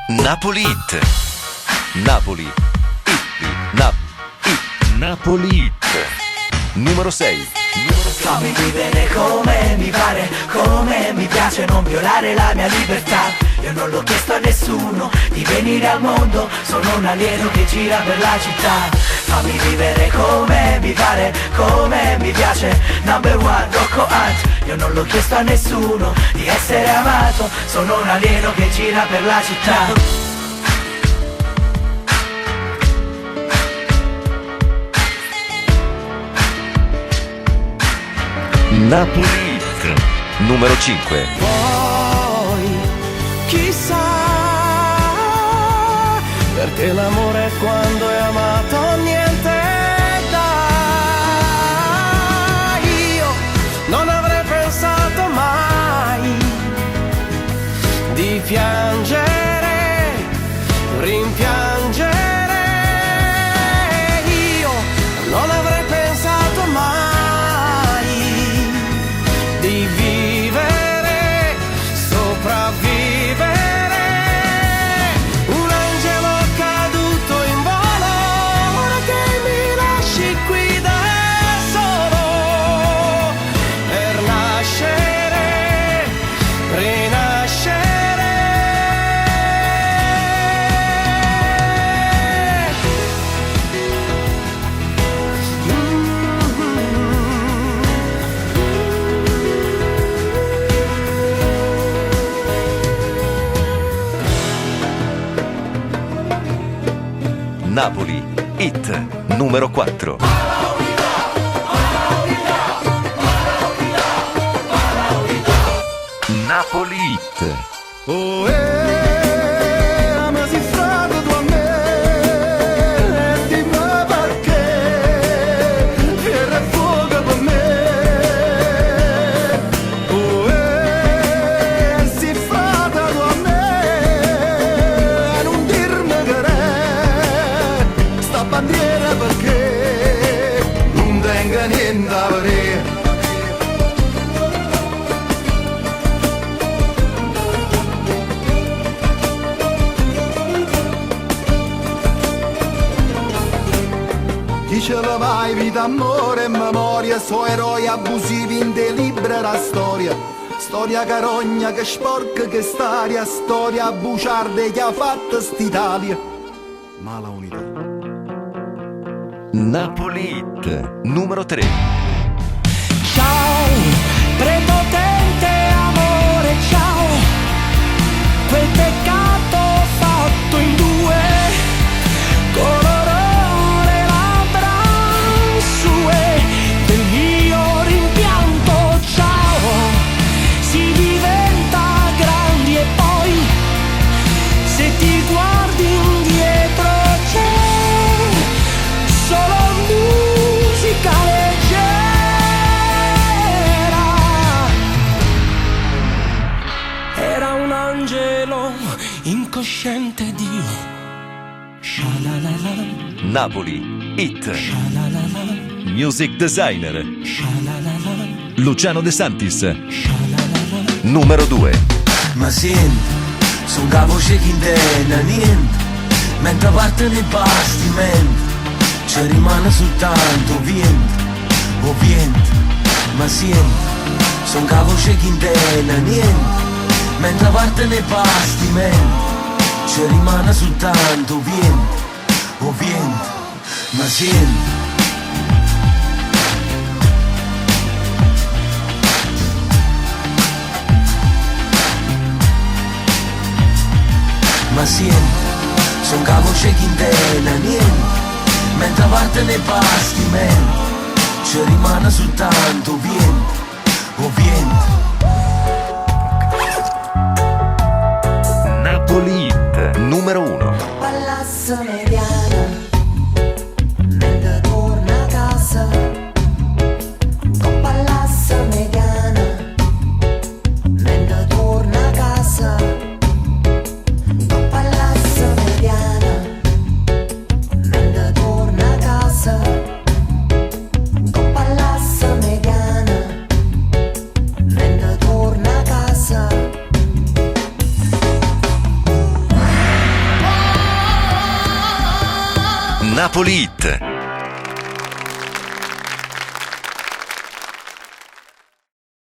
Napoli Hit. Napoli Hit. Napoli Hit. Numero 6. Fammi vivere come mi pare, come mi piace, non violare la mia libertà. Io non l'ho chiesto a nessuno di venire al mondo, sono un alieno che gira per la città. Fammi vivere come mi pare, come mi piace, number one, Rocco Hunt. Io non l'ho chiesto a nessuno di essere amato, sono un alieno che gira per la città. Napoli Hit. Numero 5. Poi chissà perché l'amore è quando è amato niente dà. Io non avrei pensato mai di piangere, rimpiangere. Io non avrei pensato mai di vivere, sopravvivere. Un angelo caduto in volo, ora che mi lasci qui da solo, per nascere, rinascere. Napoli Hit. Numero 4. Napoli Hit. Oh, ma si stato tu a me, e dimmi perché, fiera e fuoco per me. Oh, si stato tu a me, e non dirmi che re, sta bandiera perché, non tenga niente a vedere. Diceva mai vita, amore e memoria, suoi eroi abusivi in delibera storia. Storia carogna che sporca che staria, storia buciarde che ha fatto st'Italia. Ma la unità. Napoli Hit. Numero 3. Ciao, prepotente amore, ciao. Quel peccato fatto in due, colorò le labbra sue del mio rimpianto. Ciao, si diventa grandi e poi se ti guardi indietro c'è solo musica leggera. Era un angelo incosciente Dio. Sha-la-la-la, Napoli Hit. sha-la-la-la, Music designer sha-la-la-la, Luciano De Santis. sha-la-la-la. Numero 2. Ma senti, son che voce che intende niente, mentre parte nei bastimenti, ci rimane soltanto vento, o vento. Ma senti, son che voce che intende niente, mentre parte nei bastimenti, ci rimane soltanto vento, o vento. Ma senti, ma senti, son che voce che intende niente, mentre parte nei bastimenti, ci rimane soltanto vento, o vento. Napoli Hit. Numero 1. Palazzo Mediana, mentre torna a casa. Con Palazzo Mediana, mentre torna a casa. Con Palazzo Mediana, mentre torna a casa. Con Palazzo Mediana, mentre torna a casa. Napoli Hit.